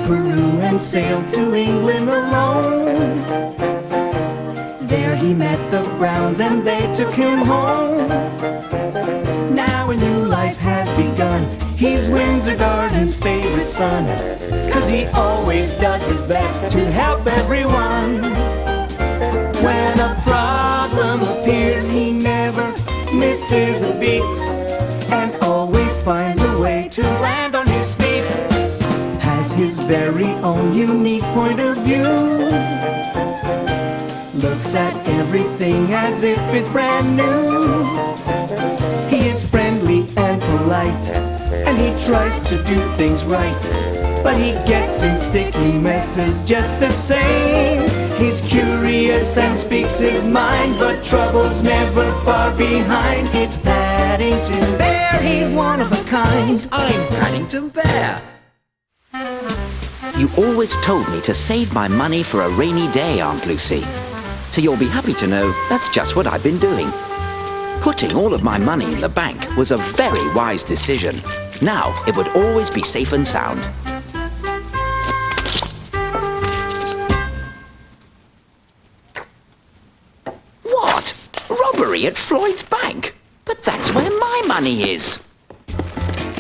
Peru and sailed to England alone. There he met the Browns and they took him home. Now a new life has begun. He's Windsor Garden's favorite son, 'cause he always does his best to help everyone. When a problem appears, he never misses a beat, and always finds a way to land on his feet. Has his very own unique point of view. Looks at everything as if it's brand new. He is friendly and polite, and he tries to do things right, but he gets in sticky messes just the same. He's curious and speaks his mind, but trouble's never far behind. It's Paddington Bear, he's one of a kind. I'm Paddington Bear. You always told me to save my money for a rainy day, Aunt Lucy. So you'll be happy to know that's just what I've been doing. Putting all of my money in the bank was a very wise decision. Now it would always be safe and sound. What? Robbery at Floyd's bank? But that's where my money is.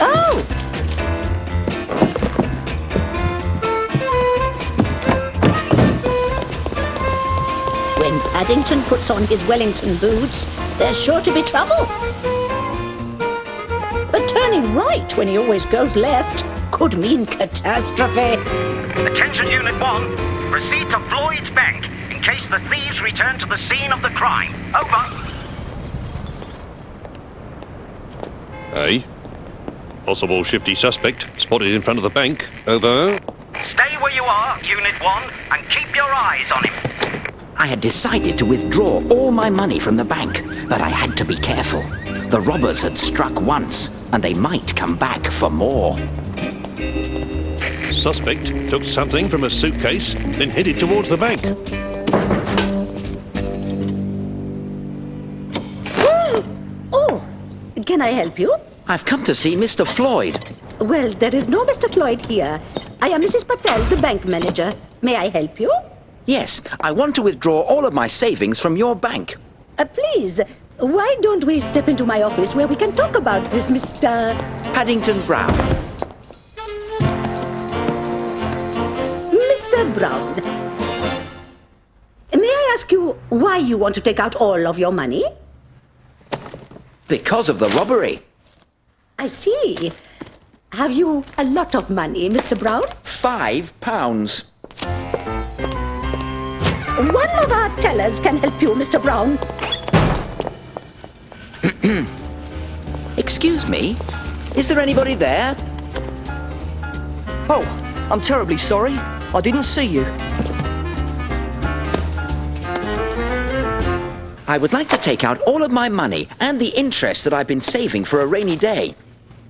Oh! When Paddington puts on his Wellington boots, there's sure to be trouble. But turning right when he always goes left could mean catastrophe. Attention Unit 1, proceed to Floyd's bank in case the thieves return to the scene of the crime. Over. Hey? Possible shifty suspect spotted in front of the bank. Over. Stay where you are, Unit 1, and keep your eyes on him. I had decided to withdraw all my money from the bank, but I had to be careful. The robbers had struck once, and they might come back for more. Suspect took something from a suitcase, then headed towards the bank. Oh, can I help you? I've come to see Mr. Floyd. Well, there is no Mr. Floyd here. I am Mrs. Patel, the bank manager. May I help you? Yes, I want to withdraw all of my savings from your bank. Please, why don't we step into my office where we can talk about this, Mr. Paddington Brown. Mr. Brown. May I ask you why you want to take out all of your money? Because of the robbery. I see. Have you a lot of money, Mr. Brown? £5. One of our tellers can help you, Mr. Brown. Excuse me? Is there anybody there? Oh, I'm terribly sorry. I didn't see you. I would like to take out all of my money and the interest that I've been saving for a rainy day.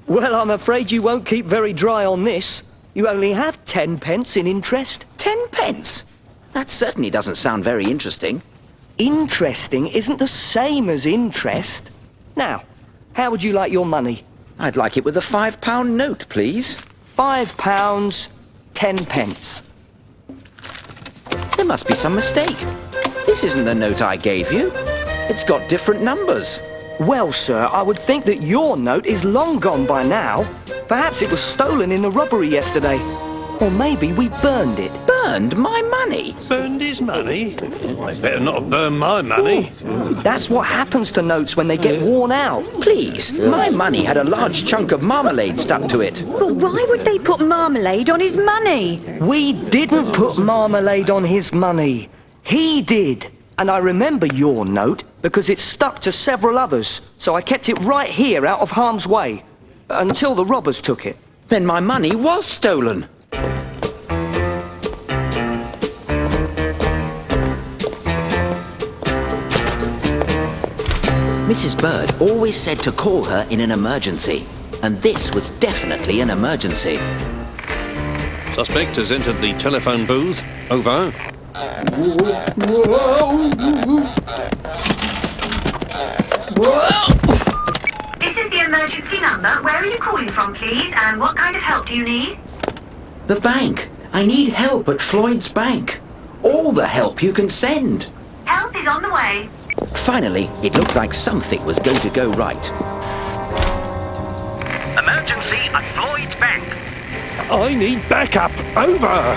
Well, I'm afraid you won't keep very dry on this. You only have 10 pence in interest. 10 pence? That certainly doesn't sound very interesting. Interesting isn't the same as interest. Now, how would you like your money? I'd like it with a £5 note, please. £5, 10 pence. There must be some mistake. This isn't the note I gave you. It's got different numbers. Well, sir, I would think that your note is long gone by now. Perhaps it was stolen in the robbery yesterday. Or maybe we burned it. Burned my money? Burned his money? I better not have burned my money. That's what happens to notes when they get worn out. Please, my money had a large chunk of marmalade stuck to it. But why would they put marmalade on his money? We didn't put marmalade on his money. He did. And I remember your note because it stuck to several others, so I kept it right here out of harm's way until the robbers took it. Then my money was stolen. Mrs. Bird always said to call her in an emergency, and this was definitely an emergency. Suspect has entered the telephone booth. Over. This is the emergency number. Where are you calling from, please? And what kind of help do you need? The bank. I need help at Floyd's bank. All the help you can send. Help is on the way. Finally, it looked like something was going to go right. Emergency at Floyd's bank. I need backup. Over.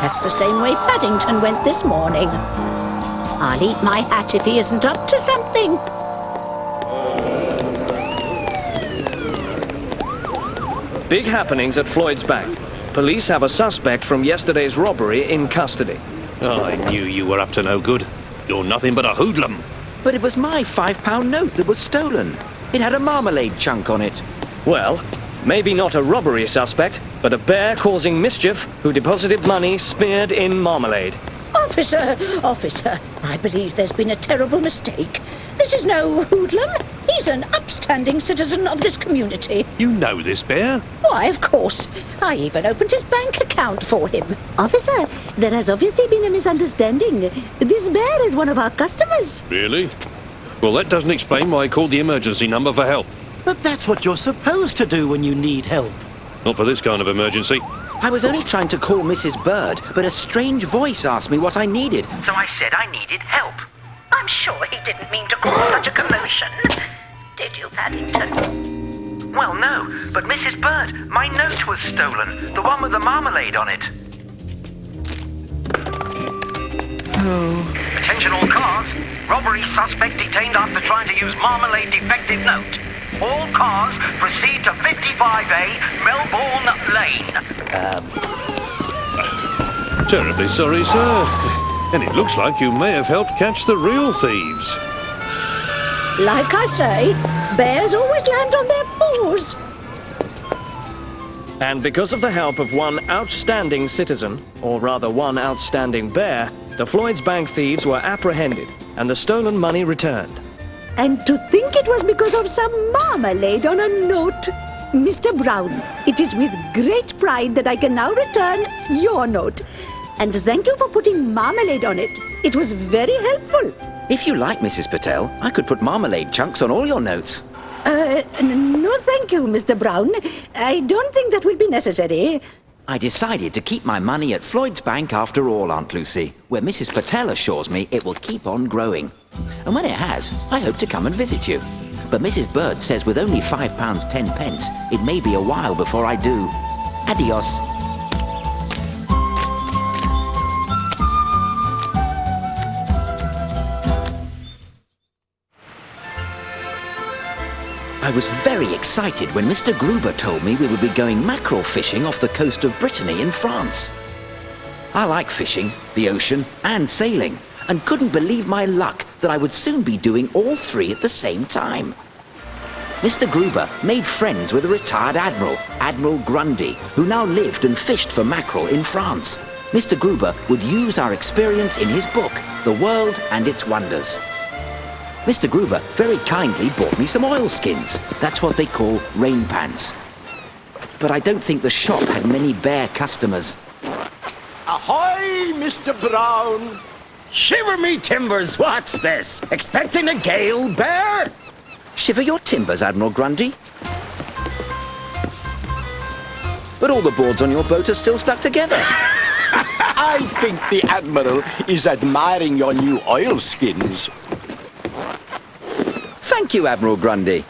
That's the same way Paddington went this morning. I'll eat my hat if he isn't up to something. Big happenings at Floyd's bank. Police have a suspect from yesterday's robbery in custody. I knew you were up to no good. You're nothing but a hoodlum. But it was my £5 note that was stolen. It had a marmalade chunk on it. Well, maybe not a robbery suspect, but a bear causing mischief who deposited money smeared in marmalade. Officer, I believe there's been a terrible mistake. This is no hoodlum. He's an upstanding citizen of this community. You know this bear? Why, of course. I even opened his bank account for him. Officer, there has obviously been a misunderstanding. This bear is one of our customers. Really? Well, that doesn't explain why I called the emergency number for help. But that's what you're supposed to do when you need help. Not for this kind of emergency. I was only trying to call Mrs. Bird, but a strange voice asked me what I needed. So I said I needed help. I'm sure he didn't mean to cause such a commotion. Did you, Paddington? Well, no, but Mrs. Bird, my note was stolen. The one with the marmalade on it. Attention all cars. Robbery suspect detained after trying to use marmalade defective note. All cars proceed to 55A Melbourne Lane. Terribly sorry, sir. And it looks like you may have helped catch the real thieves. Like I say, bears always land on their paws. And because of the help of one outstanding citizen, or rather one outstanding bear, the Floyd's bank thieves were apprehended and the stolen money returned. And to think it was because of some marmalade on a note. Mr. Brown, it is with great pride that I can now return your note. And thank you for putting marmalade on it. It was very helpful. If you like, Mrs. Patel, I could put marmalade chunks on all your notes. No thank you, Mr. Brown. I don't think that will be necessary. I decided to keep my money at Floyd's bank after all, Aunt Lucy, where Mrs. Patel assures me it will keep on growing. And when it has, I hope to come and visit you. But Mrs. Bird says with only £5.10, it may be a while before I do. Adios. I was very excited when Mr. Gruber told me we would be going mackerel fishing off the coast of Brittany in France. I like fishing, the ocean, and sailing, and couldn't believe my luck that I would soon be doing all three at the same time. Mr. Gruber made friends with a retired admiral, Admiral Grundy, who now lived and fished for mackerel in France. Mr. Gruber would use our experience in his book, The World and Its Wonders. Mr. Gruber very kindly bought me some oilskins. That's what they call rain pants. But I don't think the shop had many bear customers. Ahoy, Mr. Brown! Shiver me timbers, what's this? Expecting a gale, bear? Shiver your timbers, Admiral Grundy. But all the boards on your boat are still stuck together. I think the Admiral is admiring your new oilskins. Thank you, Admiral Grundy.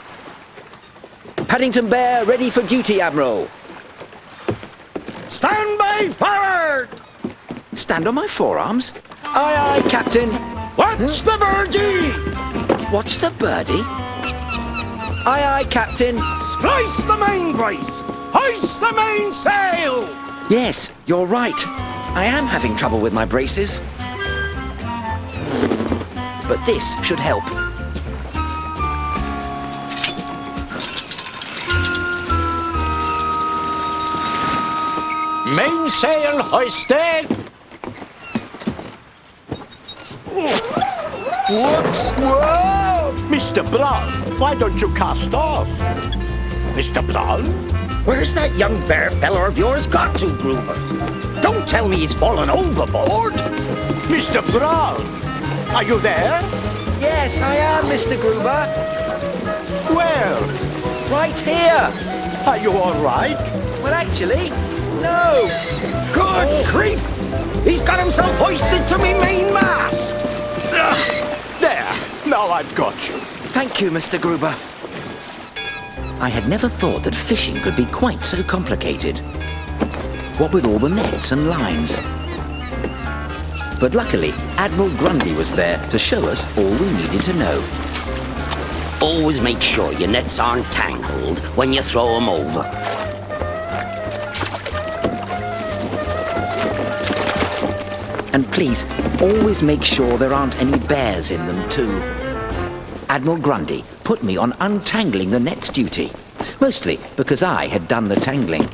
Paddington Bear, ready for duty, Admiral. Stand by forward! Stand on my forearms? Aye, aye, Captain. Watch the birdie! Watch the birdie? Aye, aye, Captain. Splice the main brace! Hoist the mainsail! Yes, you're right. I am having trouble with my braces. But this should help. Mainsail hoisted! Whoops! Whoa! Mr. Brown, why don't you cast off? Mr. Brown? Where's that young bear feller of yours got to, Gruber? Don't tell me he's fallen overboard! Mr. Brown, are you there? Yes, I am, Mr. Gruber. Where? Right here. Are you all right? Well, actually, no. Good grief! He's got himself hoisted to me main mast! There. Now I've got you. Thank you, Mr. Gruber. I had never thought that fishing could be quite so complicated. What with all the nets and lines. But luckily, Admiral Grundy was there to show us all we needed to know. Always make sure your nets aren't tangled when you throw them over. And please, always make sure there aren't any bears in them too. Admiral Grundy put me on untangling the nets duty, mostly because I had done the tangling.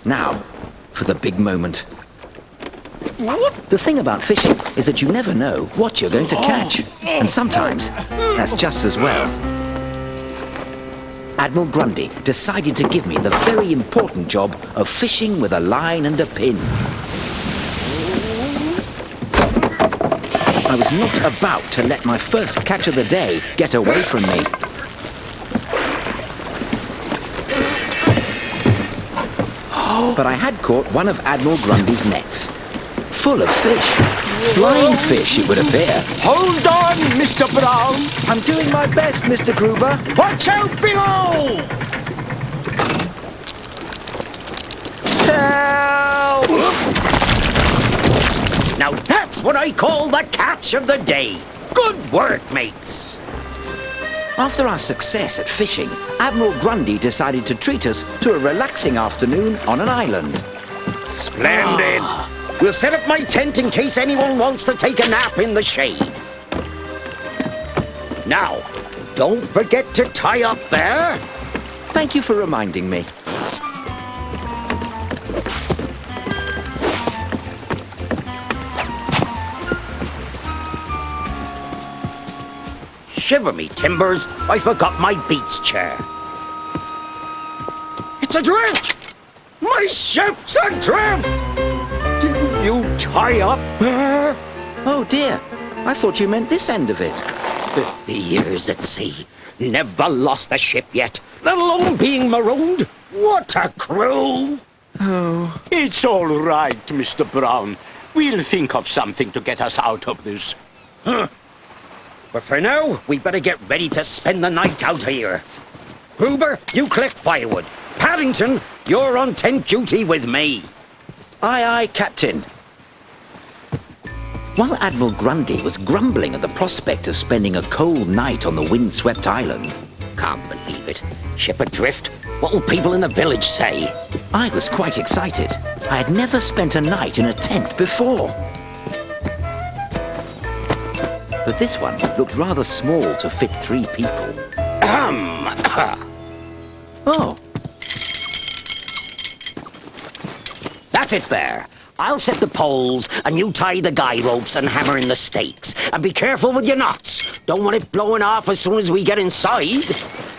Now, for the big moment. The thing about fishing is that you never know what you're going to catch, and sometimes that's just as well. Admiral Grundy decided to give me the very important job of fishing with a line and a pin. I was not about to let my first catch of the day get away from me. But I had caught one of Admiral Grundy's nets. Full of fish. Flying fish, it would appear. Hold on, Mr. Brown. I'm doing my best, Mr. Gruber. Watch out below! Help! Now that's what I call the catch of the day. Good work, mates. After our success at fishing, Admiral Grundy decided to treat us to a relaxing afternoon on an island. Splendid. We'll set up my tent in case anyone wants to take a nap in the shade. Now, don't forget to tie up there. Thank you for reminding me. Shiver me timbers, I forgot my beats chair. It's adrift! My ship's adrift! Didn't you tie up there? Oh dear, I thought you meant this end of it. 50 years at sea. Never lost a ship yet, let alone being marooned. What a crew! Oh. It's all right, Mr. Brown. We'll think of something to get us out of this. Huh. But for now, we better get ready to spend the night out here. Gruber, you collect firewood. Paddington, you're on tent duty with me. Aye, aye, Captain. While Admiral Grundy was grumbling at the prospect of spending a cold night on the windswept island. Can't believe it. Ship adrift. What will people in the village say? I was quite excited. I had never spent a night in a tent before. But this one looked rather small to fit 3 people. Oh. That's it, Bear. I'll set the poles, and you tie the guy ropes and hammer in the stakes. And be careful with your knots. Don't want it blowing off as soon as we get inside.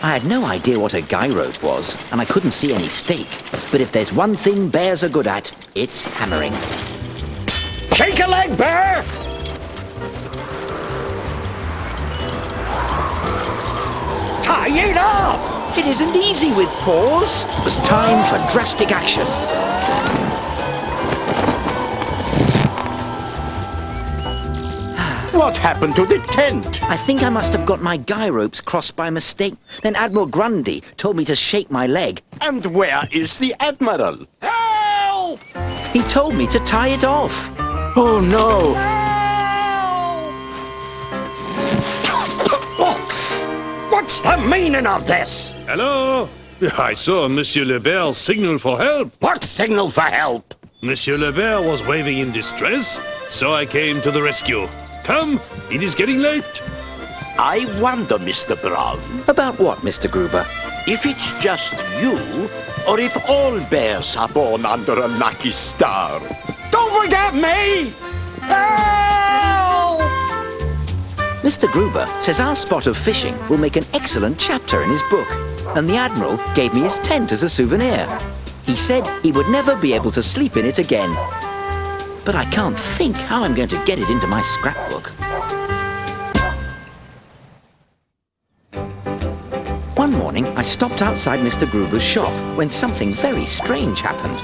I had no idea what a guy rope was, and I couldn't see any stake. But if there's one thing bears are good at, it's hammering. Shake a leg, Bear! Tie it off! It isn't easy with paws. It was time for drastic action. What happened to the tent? I think I must have got my guy ropes crossed by mistake. Then Admiral Grundy told me to shake my leg. And where is the Admiral? Help! He told me to tie it off. Oh, no. What's the meaning of this? Hello? I saw Monsieur Lebert's signal for help. What signal for help? Monsieur Lebert was waving in distress, so I came to the rescue. Come, it is getting late. I wonder, Mr. Brown. About what, Mr. Gruber? If it's just you, or if all bears are born under a lucky star. Don't forget me! Help! Mr. Gruber says our spot of fishing will make an excellent chapter in his book, and the Admiral gave me his tent as a souvenir. He said he would never be able to sleep in it again. But I can't think how I'm going to get it into my scrapbook. stopped outside Mr. Gruber's shop when something very strange happened.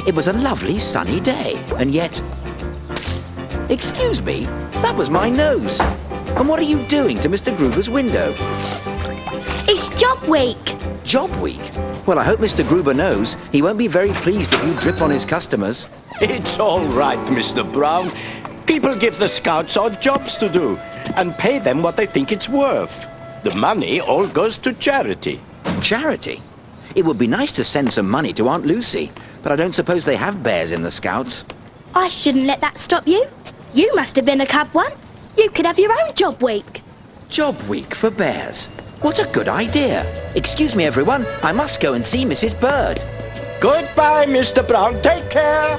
It was a lovely sunny day, and yet... Excuse me, that was my nose. And what are you doing to Mr. Gruber's window? It's job week. Job week? Well, I hope Mr. Gruber knows he won't be very pleased if you drip on his customers. It's all right, Mr. Brown. People give the scouts odd jobs to do and pay them what they think it's worth. The money all goes to charity. Charity? It would be nice to send some money to Aunt Lucy, but I don't suppose they have bears in the Scouts. I shouldn't let that stop you. You must have been a cub once. You could have your own job week. Job week for bears? What a good idea. Excuse me, everyone. I must go and see Mrs. Bird. Goodbye, Mr. Brown. Take care.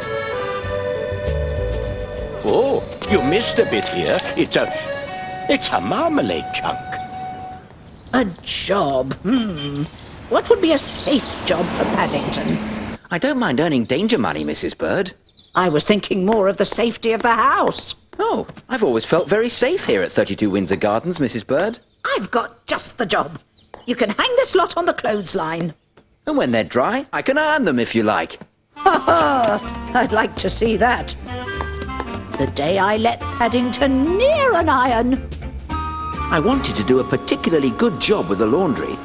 Oh, you missed a bit here. It's a marmalade chunk. A job? What would be a safe job for Paddington? I don't mind earning danger money, Mrs. Bird. I was thinking more of the safety of the house. Oh, I've always felt very safe here at 32 Windsor Gardens, Mrs. Bird. I've got just the job. You can hang this lot on the clothesline. And when they're dry, I can iron them if you like. Ha ha! I'd like to see that. The day I let Paddington near an iron. I wanted to do a particularly good job with the laundry,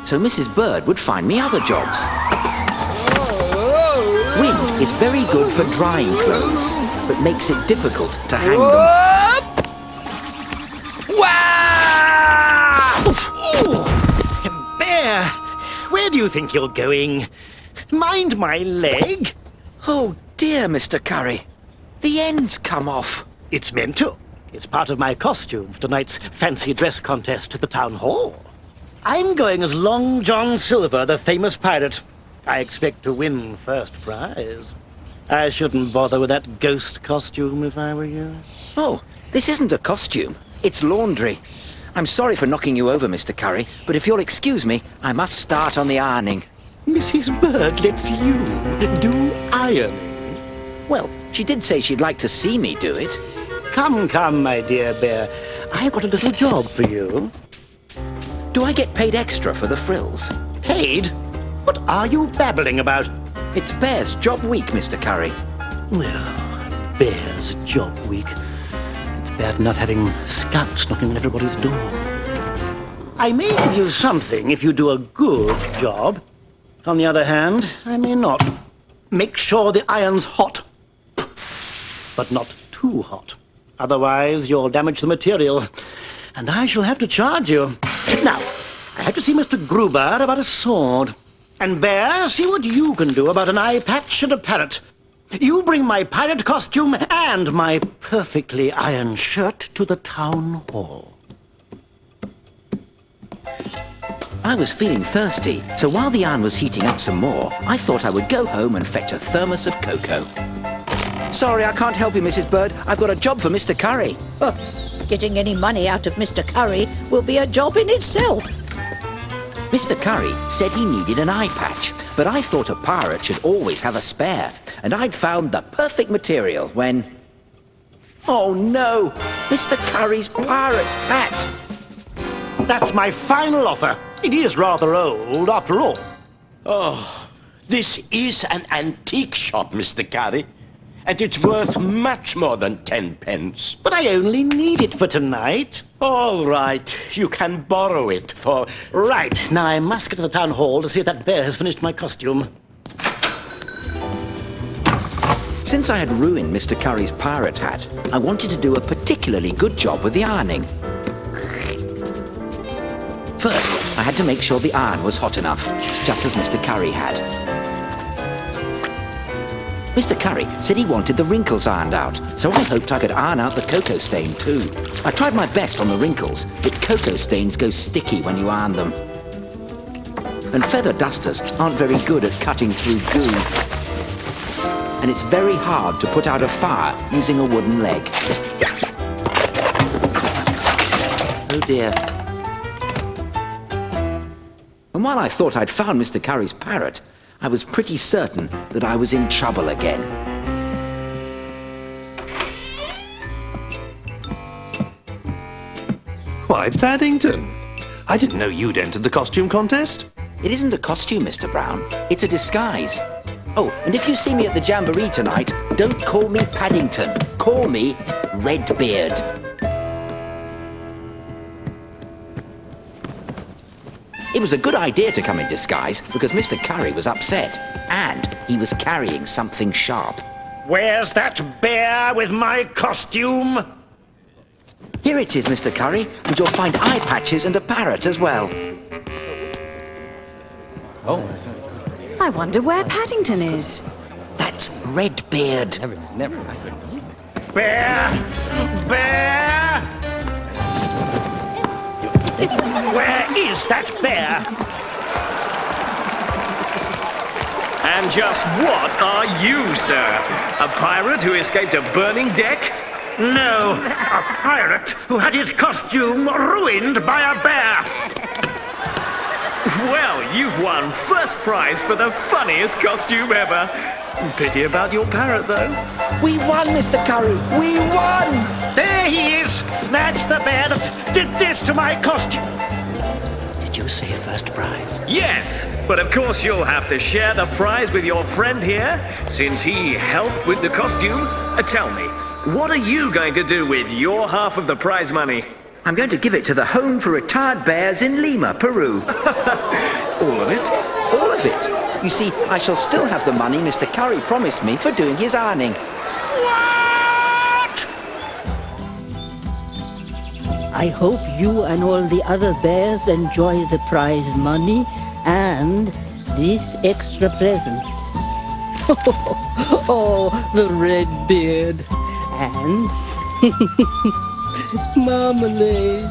so Mrs. Bird would find me other jobs. Wind is very good for drying clothes, but makes it difficult to hang them. Bear, where do you think you're going? Mind my leg? Oh dear, Mr. Curry. The end's come off. It's meant to. It's part of my costume for tonight's fancy dress contest at the town hall. I'm going as Long John Silver, the famous pirate. I expect to win first prize. I shouldn't bother with that ghost costume if I were you. Oh, this isn't a costume. It's laundry. I'm sorry for knocking you over, Mr. Curry, but if you'll excuse me, I must start on the ironing. Mrs. Bird lets you do ironing? Well, she did say she'd like to see me do it. Come, my dear bear. I've got a little job for you. Do I get paid extra for the frills? Paid? What are you babbling about? It's Bear's job week, Mr. Curry. Well, Bear's job week. It's bad enough having scouts knocking on everybody's door. I may give you something if you do a good job. On the other hand, I may not. Make sure the iron's hot. But not too hot. Otherwise, you'll damage the material, and I shall have to charge you. Now, I have to see Mr. Gruber about a sword. And Bear, see what you can do about an eye patch and a parrot. You bring my pirate costume and my perfectly ironed shirt to the town hall. I was feeling thirsty, so while the iron was heating up some more, I thought I would go home and fetch a thermos of cocoa. Sorry, I can't help you, Mrs. Bird. I've got a job for Mr. Curry. Oh, getting any money out of Mr. Curry will be a job in itself. Mr. Curry said he needed an eye patch, but I thought a pirate should always have a spare, and I'd found the perfect material when... Oh no! Mr. Curry's pirate hat! That's my final offer. It is rather old, after all. Oh, this is an antique shop, Mr. Curry. And it's worth much more than 10 pence. But I only need it for tonight. All right, you can borrow it for... Right, now I must get to the town hall to see if that bear has finished my costume. Since I had ruined Mr. Curry's pirate hat, I wanted to do a particularly good job with the ironing. First, I had to make sure the iron was hot enough, just as Mr. Curry had. Mr. Curry said he wanted the wrinkles ironed out, so I hoped I could iron out the cocoa stain too. I tried my best on the wrinkles, but cocoa stains go sticky when you iron them. And feather dusters aren't very good at cutting through goo. And it's very hard to put out a fire using a wooden leg. Oh dear. And while I thought I'd found Mr. Curry's parrot, I was pretty certain that I was in trouble again. Why, Paddington! I didn't know you'd entered the costume contest. It isn't a costume, Mr. Brown. It's a disguise. Oh, and if you see me at the Jamboree tonight, don't call me Paddington. Call me Redbeard. It was a good idea to come in disguise because Mr. Curry was upset and he was carrying something sharp. Where's that bear with my costume? Here it is, Mr. Curry, and you'll find eye patches and a parrot as well. Oh. I wonder where Paddington is. That's Redbeard. Never. Bear! Bear! Where is that bear? And just what are you, sir? A pirate who escaped a burning deck? No, a pirate who had his costume ruined by a bear. Well, you've won first prize for the funniest costume ever. Pity about your parrot, though. We won, Mr. Curry! We won! There he is! That's the bear that did this to my costume. Did you say first prize? Yes, but of course you'll have to share the prize with your friend here, since he helped with the costume. Tell me, what are you going to do with your half of the prize money? I'm going to give it to the Home for Retired Bears in Lima, Peru. All of it? All of it. You see, I shall still have the money Mr. Curry promised me for doing his ironing. What? I hope you and all the other bears enjoy the prize money and this extra present. Oh, the red beard and marmalade.